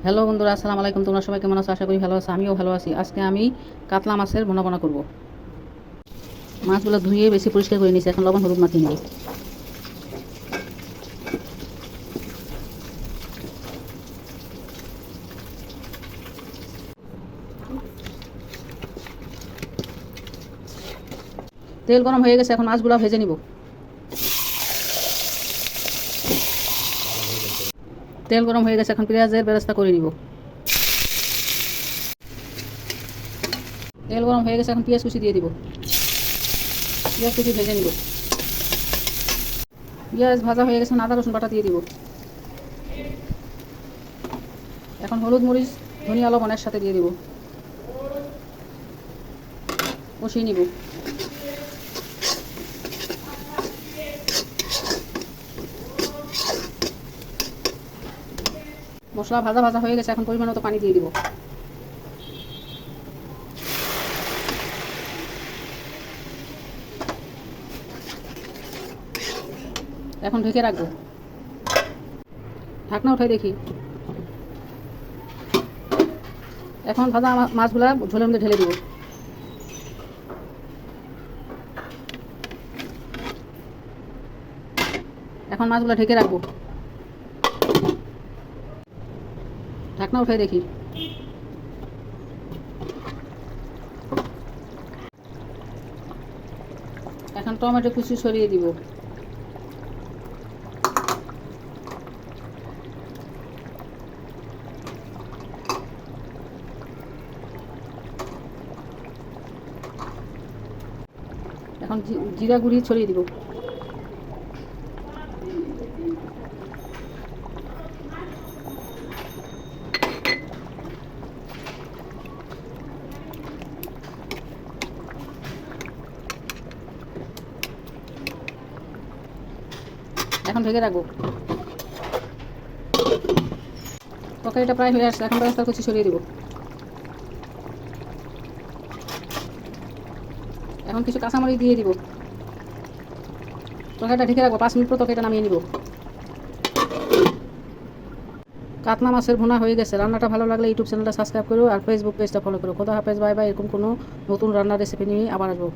Hello বন্ধুরা, আসসালামু আলাইকুম। তোমরা সবাই কেমন আছো? আশা করি ভালো আছো। আমিও ভালো আছি। আজকে আমি কাতলা মাছের ভুনা করব। মাছগুলো ধুয়ে বেশি পরিষ্কার করে নিয়েছি, এখন লবণ হলুদ মাখিয়ে নেব। তেল গরম হয়ে গেছে, এখন মাছগুলো ভেজে নিব। তেল গরম হয়ে গেছে, এখন পেঁয়াজের ব্যবস্থা করে নিব। তেল গরম হয়ে গেছে, এখন পেঁয়াজ কুচি দিয়ে দিব। পেঁয়াজ কুচি ভেজে নিব। পেঁয়াজ ভাজা হয়ে গেছে, আদা রসুন বাটা দিয়ে দিব। এখন হলুদ মরিচ ধনিয়া লবণ একসাথে দিয়ে দিব, কষিয়ে নিব। মশলা ভাজা ভাজা হয়ে গেছে, এখন পরিমাণ মতো পানি দিয়ে দিব। এখন ঢেকে রাখবো। ঢাকনা উঠাই দেখি। এখন ভাজা মাছগুলা ঝোলের মধ্যে ঢেলে দিব। এখন মাছগুলো ঢেকে রাখবো। ঢাকনা উঠাই দেখি। এখন টমেটো কুচি সরিয়ে দিব। এখন জিরা গুঁড়ি ছড়িয়ে দিব। এখন ঢেকে রাখবো। তরকারিটা প্রায় হয়ে আসছে, এখন বেরেস্তার কুচি ছড়িয়ে দিব। এখন কিছু কাঁচামরিচ দিয়ে দিব। তরকারিটা ঢেকে রাখবো, 5 মিনিট পর তরকারিটা নামিয়ে নিব। কাতলা মাছের ভুনা হয়ে গেছে। রান্নাটা ভালো লাগলে ইউটিউব চ্যানেলটা সাবস্ক্রাইব করো আর ফেসবুক পেজটা ফলো করো। খোদা হাফেজ, বাই বাই। এরকম কোনো নতুন রান্নার রেসিপি নিয়ে আবার আসবো।